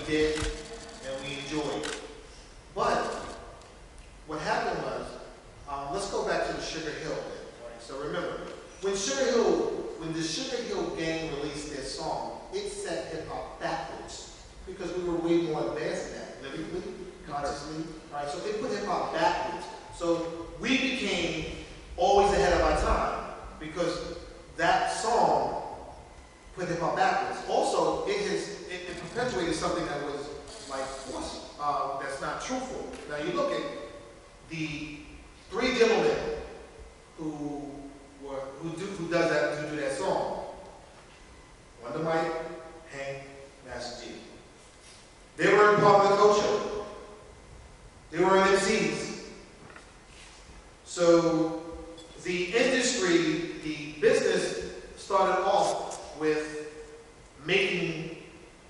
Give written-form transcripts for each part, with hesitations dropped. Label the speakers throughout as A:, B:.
A: did, and we enjoyed. But what happened was, let's go back to the Sugar Hill bit, right? So remember, when the Sugar Hill gang released their song, it set hip hop backwards because we were way more advanced than that, lyrically, consciously, right? So it put hip hop backwards. So we became always ahead of our time because that song put hip hop backwards. Also, it perpetuated something that was like forced, that's not truthful. Now you look at the three gentlemen who do that song. Wonder Mike, Hank, Master G. They were in popular culture. They were in MCs. So the industry, the business started off with making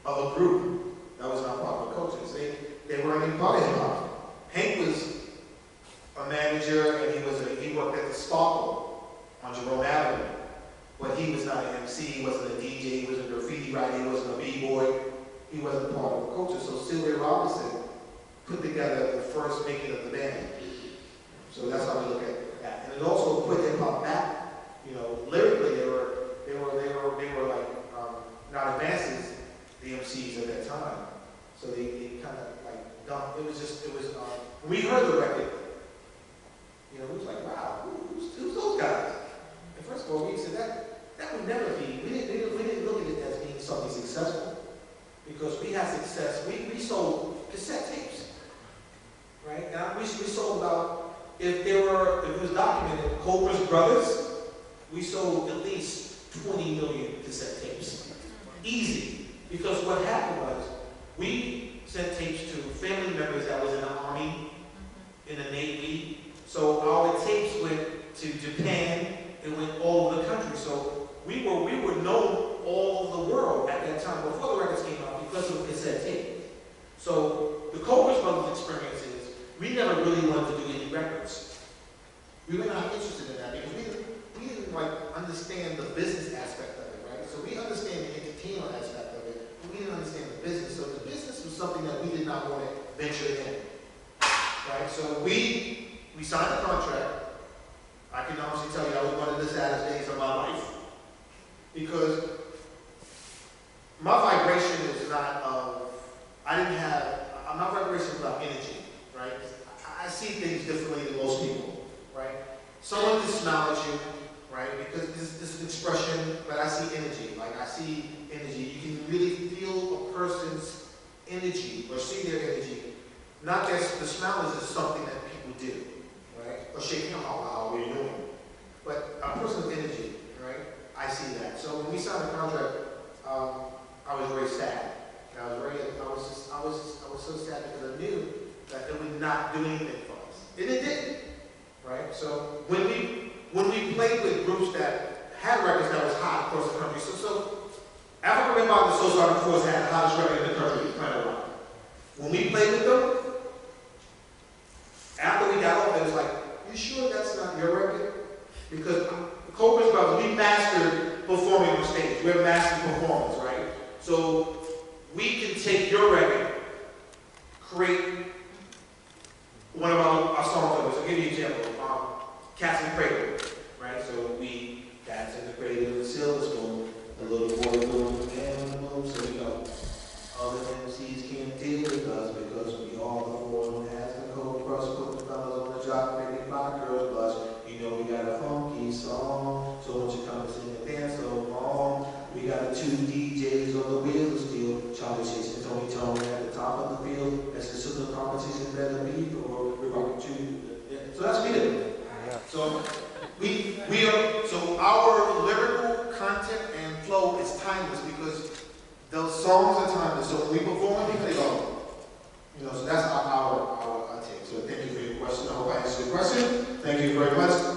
A: of a group that was not popular culture. See, they weren't even part of hip hop. Hank was a manager, and he worked at the Sparkle on Jerome Avenue, but he was not an MC, he wasn't a DJ, he wasn't a graffiti writer, he wasn't a b-boy, he wasn't part of the culture. So Sylvia Robinson put together the first making of the band. So that's how we look at that. And it also put hip hop back. You know, lyrically they were like not advanced as the MCs at that time. So they kind of like dumped. It was when we heard the record, you know, it was like, wow, who's those guys? And first of all, we said that would never be. We didn't look at it as being something successful because we had success. We sold cassette tapes, right? Now we sold about, if it was documented, Cobra's Brothers, we sold at least 20 million cassette tapes, easy. Because what happened was we sent tapes to family members that was in the Army, in the Navy. So our tapes went to Japan, it went all over the country. So we were known all over the world at that time before the records came out because of cassette tape. So the Cobra's Brothers experience is we never really wanted to do any records. We were not interested in that because we didn't like understand the business aspect of it, right? So we understand the entertainment aspect of it, but we didn't understand the business. So the business was something that we did not want to venture in, right? So we signed a contract. I can honestly tell you that was one of the saddest days of my life because my vibration is not my vibration is about energy, right? I see things differently than most people, right? Someone can smile at you, right? Because this is an expression, but I see energy. Like I see energy. You can really feel a person's energy or see their energy. Not that the smile is just something that people do. Or shaking them out loud, what are you doing? But a person's energy, right? I see that. So when we signed the contract, I was very sad. I was so sad because I knew that it would not do anything for us. And it didn't, right? So when we played with groups that had records that was hot across the country, so African Red Bottom and Soul Starting Force had the hottest record in the country, Planet Rock. When we played with them, after we got off, it was like, you sure that's not your record? Because Cobra's Brothers, we mastered performing on stage. We're master performers, right? So we can take your record, create one of our songs. So I'll give you an example. Cats in the Cradle, right? So we, Cats in the Cradle, the silver spoon, the little boy goes, the man on the move, so we go. Other MCs can't deal with us because we all the one has the cold brush, put the fellas on the job, making my girls blush. You know we got a funky song, so won't you come and sing and dance along? We got 2 DJs on the wheel of steel, Charlie Chase and Tony Tone at the top of the field. That's the super competition better be, or we're rocking to. So that's what we do. So so our lyrical content and flow is timeless because those songs are timeless. So when we perform, people go, you know, so that's our take. So thank you for your question. I hope I answered your question. Thank you very much.